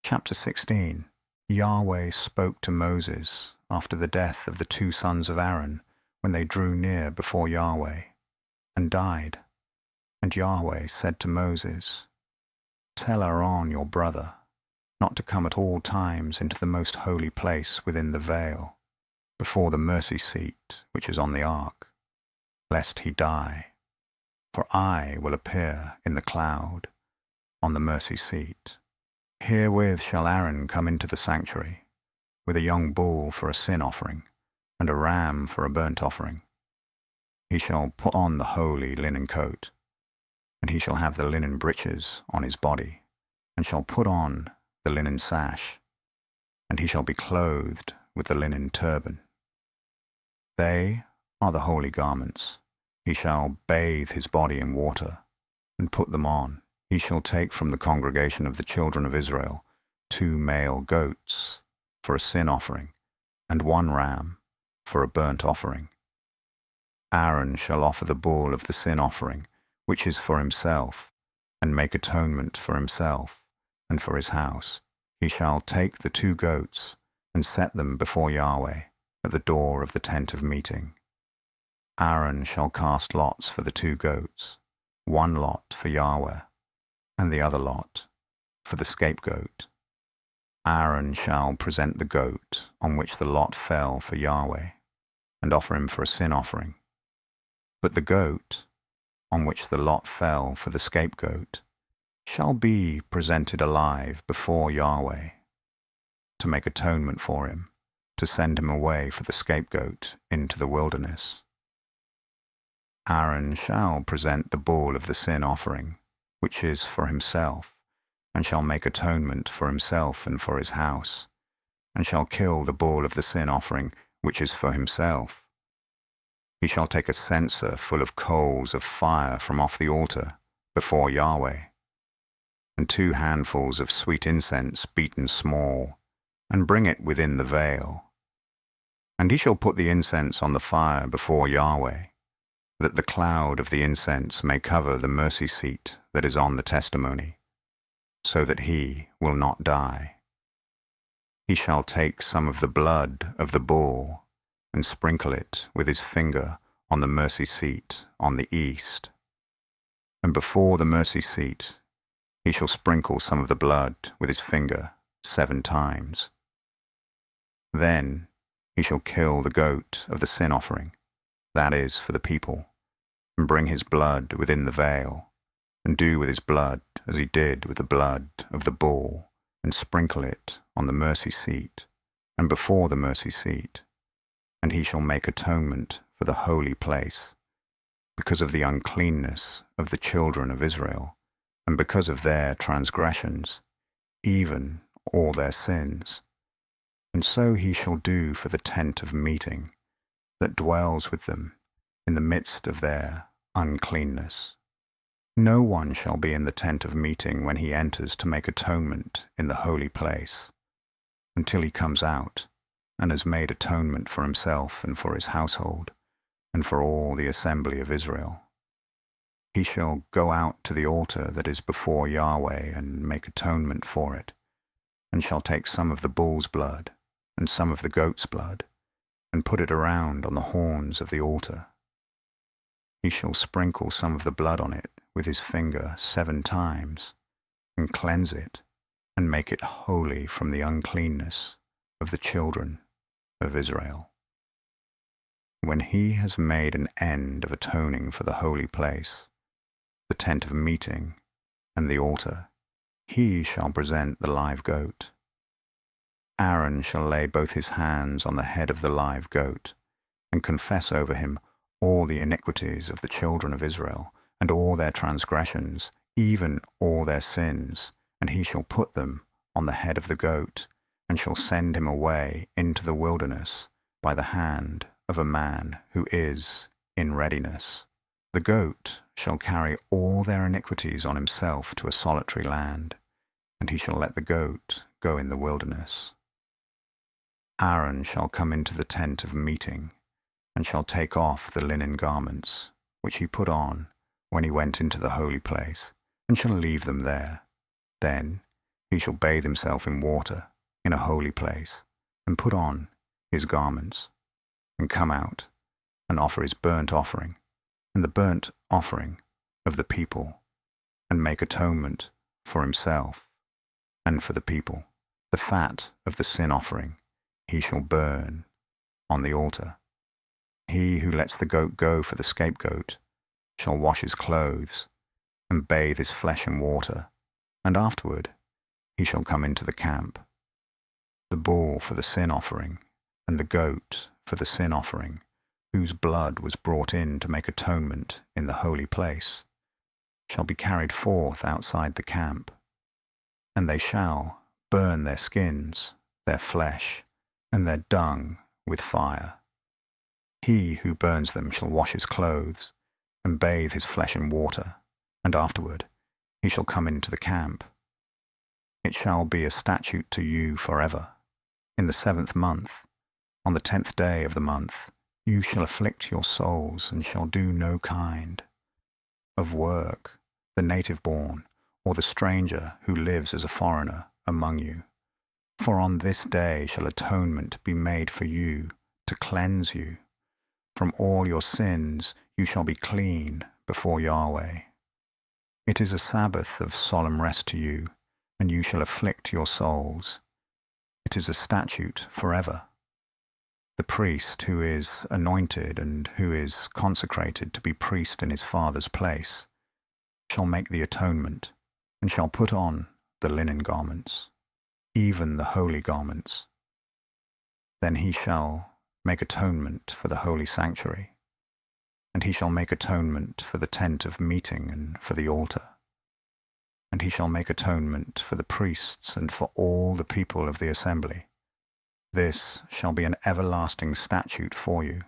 Chapter 16. Yahweh spoke to Moses after the death of the two sons of Aaron when they drew near before Yahweh, and died. And Yahweh said to Moses, Tell Aaron your brother not to come at all times into the most holy place within the veil, before the mercy seat which is on the ark, lest he die. For I will appear in the cloud on the mercy seat. Herewith shall Aaron come into the sanctuary, with a young bull for a sin offering, and a ram for a burnt offering. He shall put on the holy linen coat, and he shall have the linen breeches on his body, and shall put on the linen sash, and he shall be clothed with the linen turban. They are the holy garments. He shall bathe his body in water, and put them on. He shall take from the congregation of the children of Israel 2 male goats for a sin offering, and 1 ram for a burnt offering. Aaron shall offer the bull of the sin offering, which is for himself, and make atonement for himself and for his house. He shall take the 2 goats and set them before Yahweh at the door of the tent of meeting. Aaron shall cast lots for the 2 goats, 1 lot for Yahweh, and the other lot for the scapegoat. Aaron shall present the goat on which the lot fell for Yahweh, and offer him for a sin offering. But the goat on which the lot fell for the scapegoat shall be presented alive before Yahweh, to make atonement for him, to send him away for the scapegoat into the wilderness. Aaron shall present the bull of the sin offering, which is for himself, and shall make atonement for himself and for his house, and shall kill the bull of the sin offering, which is for himself. He shall take a censer full of coals of fire from off the altar before Yahweh, and 2 handfuls of sweet incense beaten small, and bring it within the veil. And he shall put the incense on the fire before Yahweh, that the cloud of the incense may cover the mercy seat that is on the testimony, so that he will not die. He shall take some of the blood of the bull and sprinkle it with his finger on the mercy seat on the east. And before the mercy seat he shall sprinkle some of the blood with his finger 7 times. Then he shall kill the goat of the sin offering, that is, for the people, and bring his blood within the veil, and do with his blood as he did with the blood of the bull, and sprinkle it on the mercy seat, and before the mercy seat. And he shall make atonement for the holy place, because of the uncleanness of the children of Israel, and because of their transgressions, even all their sins. And so he shall do for the tent of meeting, that dwells with them in the midst of their uncleanness. No one shall be in the tent of meeting when he enters to make atonement in the holy place, until he comes out and has made atonement for himself and for his household, and for all the assembly of Israel. He shall go out to the altar that is before Yahweh and make atonement for it, and shall take some of the bull's blood and some of the goat's blood, and put it around on the horns of the altar. He shall sprinkle some of the blood on it with his finger 7 times, and cleanse it, and make it holy from the uncleanness of the children of Israel. When he has made an end of atoning for the holy place, the tent of meeting, and the altar, he shall present the live goat. Aaron shall lay both his hands on the head of the live goat, and confess over him all the iniquities of the children of Israel, and all their transgressions, even all their sins, and he shall put them on the head of the goat, and shall send him away into the wilderness by the hand of a man who is in readiness. The goat shall carry all their iniquities on himself to a solitary land, and he shall let the goat go in the wilderness. Aaron shall come into the tent of meeting, and shall take off the linen garments, which he put on when he went into the holy place, and shall leave them there. Then he shall bathe himself in water in a holy place, and put on his garments, and come out, and offer his burnt offering, and the burnt offering of the people, and make atonement for himself and for the people. The fat of the sin offering he shall burn on the altar. He who lets the goat go for the scapegoat shall wash his clothes, and bathe his flesh in water, and afterward he shall come into the camp. The bull for the sin offering, and the goat for the sin offering, whose blood was brought in to make atonement in the holy place, shall be carried forth outside the camp, and they shall burn their skins, their flesh, and their dung with fire. He who burns them shall wash his clothes, and bathe his flesh in water, and afterward he shall come into the camp. It shall be a statute to you forever. In the 7th month, on the 10th day of the month, you shall afflict your souls, and shall do no kind of work, the native born, or the stranger who lives as a foreigner among you. For on this day shall atonement be made for you, to cleanse you. From all your sins you shall be clean before Yahweh. It is a Sabbath of solemn rest to you, and you shall afflict your souls. It is a statute forever. The priest who is anointed and who is consecrated to be priest in his father's place shall make the atonement, and shall put on the linen garments, even the holy garments. Then he shall make atonement for the holy sanctuary, and he shall make atonement for the tent of meeting and for the altar. And he shall make atonement for the priests and for all the people of the assembly. This shall be an everlasting statute for you,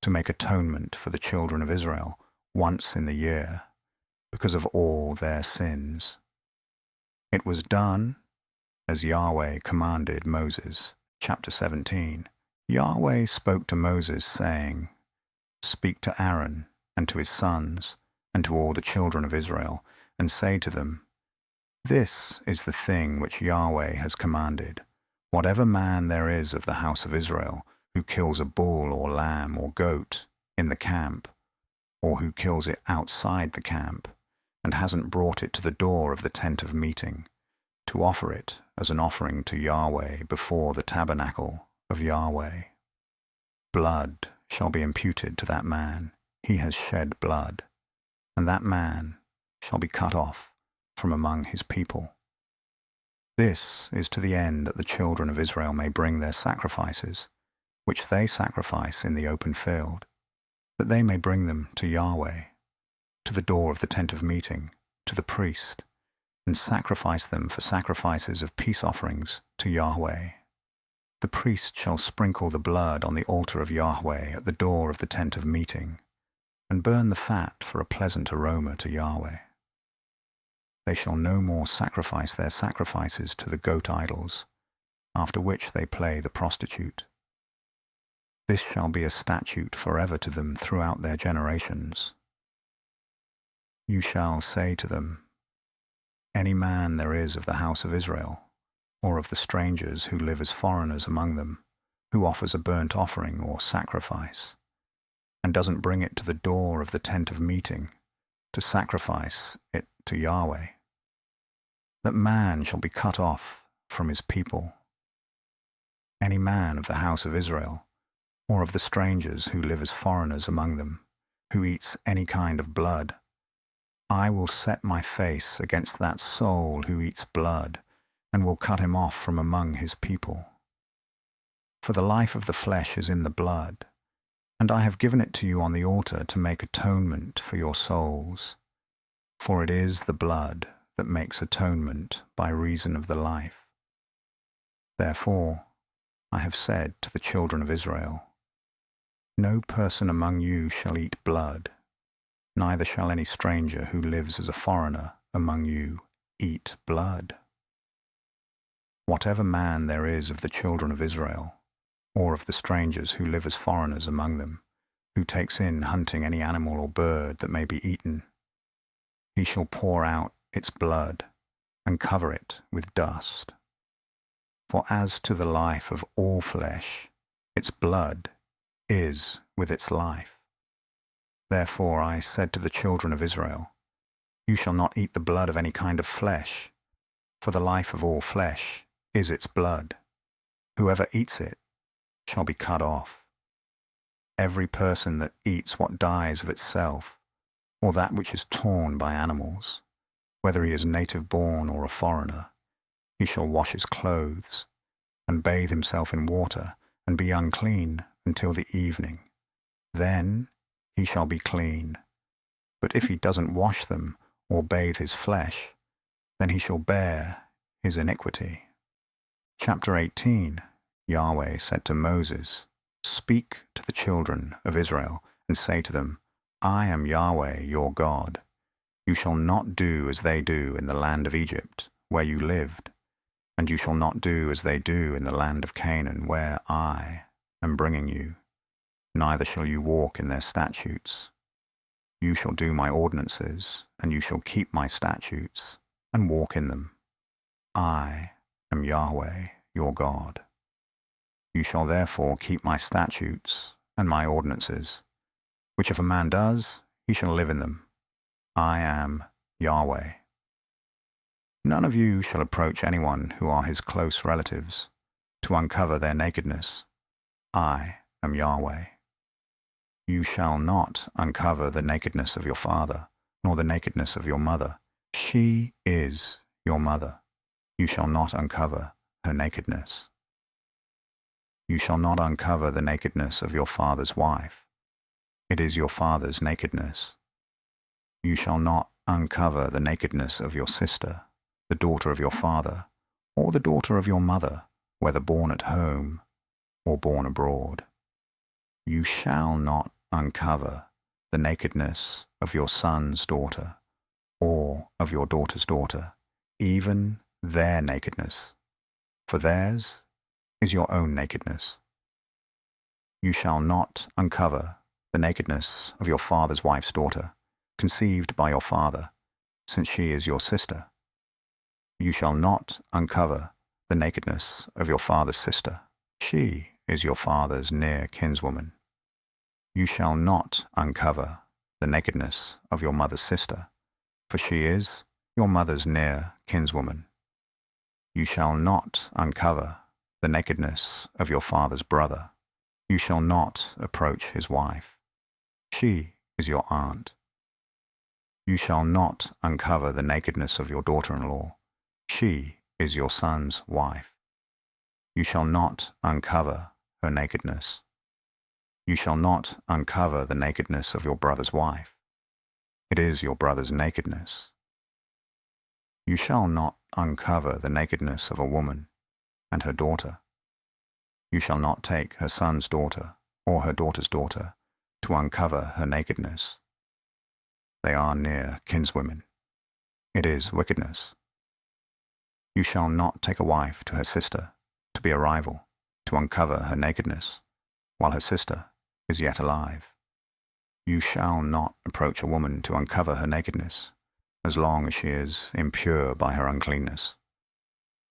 to make atonement for the children of Israel once in the year, because of all their sins. It was done as Yahweh commanded Moses. Chapter 17. Yahweh spoke to Moses, saying, Speak to Aaron and to his sons and to all the children of Israel, and say to them, This is the thing which Yahweh has commanded. Whatever man there is of the house of Israel who kills a bull or lamb or goat in the camp, or who kills it outside the camp, and hasn't brought it to the door of the tent of meeting, to offer it as an offering to Yahweh before the tabernacle of Yahweh, blood shall be imputed to that man. He has shed blood, and that man shall be cut off from among his people. This is to the end that the children of Israel may bring their sacrifices, which they sacrifice in the open field, that they may bring them to Yahweh, to the door of the tent of meeting, to the priest, and sacrifice them for sacrifices of peace offerings to Yahweh. The priest shall sprinkle the blood on the altar of Yahweh at the door of the tent of meeting, and burn the fat for a pleasant aroma to Yahweh. They shall no more sacrifice their sacrifices to the goat idols, after which they play the prostitute. This shall be a statute forever to them throughout their generations. You shall say to them, Any man there is of the house of Israel, or of the strangers who live as foreigners among them, who offers a burnt offering or sacrifice, and doesn't bring it to the door of the tent of meeting, to sacrifice it to Yahweh, that man shall be cut off from his people. Any man of the house of Israel, or of the strangers who live as foreigners among them, who eats any kind of blood, I will set my face against that soul who eats blood, and will cut him off from among his people. For the life of the flesh is in the blood, and I have given it to you on the altar to make atonement for your souls. For it is the blood that makes atonement by reason of the life. Therefore I have said to the children of Israel, No person among you shall eat blood, neither shall any stranger who lives as a foreigner among you eat blood. Whatever man there is of the children of Israel, or of the strangers who live as foreigners among them, who takes in hunting any animal or bird that may be eaten, he shall pour out its blood, and cover it with dust. For as to the life of all flesh, its blood is with its life. Therefore I said to the children of Israel, You shall not eat the blood of any kind of flesh, for the life of all flesh is its blood. Whoever eats it shall be cut off. Every person that eats what dies of itself, or that which is torn by animals, whether he is native born or a foreigner, he shall wash his clothes, and bathe himself in water, and be unclean until the evening. Then he shall be clean. But if he doesn't wash them, or bathe his flesh, then he shall bear his iniquity. Chapter 18. Yahweh said to Moses, Speak to the children of Israel, and say to them, I am Yahweh your God. You shall not do as they do in the land of Egypt, where you lived, and you shall not do as they do in the land of Canaan, where I am bringing you. Neither shall you walk in their statutes. You shall do my ordinances, and you shall keep my statutes, and walk in them. I am Yahweh your God. You shall therefore keep my statutes and my ordinances, which if a man does, he shall live in them. I am Yahweh. None of you shall approach anyone who are his close relatives to uncover their nakedness. I am Yahweh. You shall not uncover the nakedness of your father, nor the nakedness of your mother. She is your mother. You shall not uncover her nakedness. You shall not uncover the nakedness of your father's wife. It is your father's nakedness. You shall not uncover the nakedness of your sister, the daughter of your father, or the daughter of your mother, whether born at home or born abroad. You shall not uncover the nakedness of your son's daughter, or of your daughter's daughter, even their nakedness, for theirs is your own nakedness. You shall not uncover the nakedness of your father's wife's daughter, conceived by your father, since she is your sister. You shall not uncover the nakedness of your father's sister. She is your father's near kinswoman. You shall not uncover the nakedness of your mother's sister, for she is your mother's near kinswoman. You shall not uncover the nakedness of your father's brother. You shall not approach his wife. She is your aunt. You shall not uncover the nakedness of your daughter-in-law. She is your son's wife. You shall not uncover her nakedness. You shall not uncover the nakedness of your brother's wife. It is your brother's nakedness. You shall not uncover the nakedness of a woman and her daughter. You shall not take her son's daughter or her daughter's daughter to uncover her nakedness. They are near kinswomen. It is wickedness. You shall not take a wife to her sister to be a rival, to uncover her nakedness, while her sister is yet alive. You shall not approach a woman to uncover her nakedness, as long as she is impure by her uncleanness.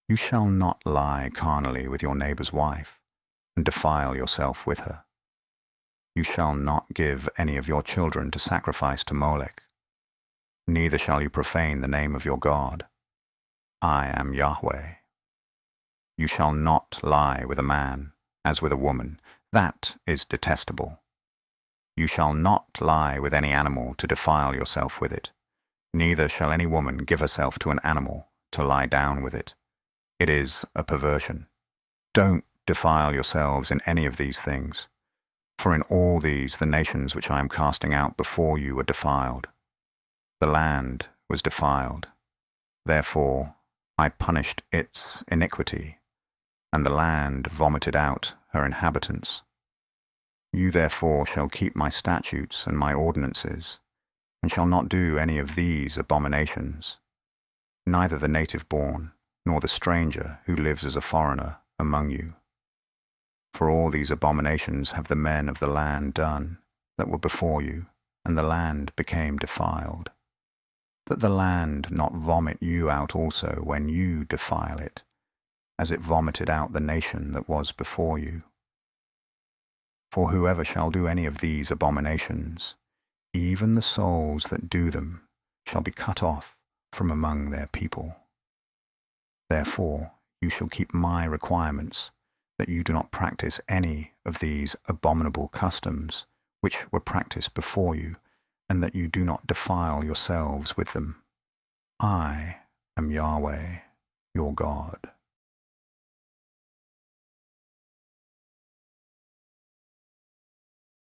You shall not lie carnally with your neighbor's wife, and defile yourself with her. You shall not give any of your children to sacrifice to Molech. Neither shall you profane the name of your God. I am Yahweh. You shall not lie with a man as with a woman. That is detestable. You shall not lie with any animal to defile yourself with it. Neither shall any woman give herself to an animal to lie down with it. It is a perversion. Don't defile yourselves in any of these things, for in all these the nations which I am casting out before you are defiled. The land was defiled. Therefore I punished its iniquity, and the land vomited out her inhabitants. You therefore shall keep my statutes and my ordinances, and shall not do any of these abominations, neither the native born, nor the stranger who lives as a foreigner among you. For all these abominations have the men of the land done that were before you, and the land became defiled. that the land not vomit you out also when you defile it, as it vomited out the nation that was before you. For whoever shall do any of these abominations, even the souls that do them shall be cut off from among their people. Therefore you shall keep my requirements, that you do not practice any of these abominable customs which were practiced before you, and that you do not defile yourselves with them. I am Yahweh, your God.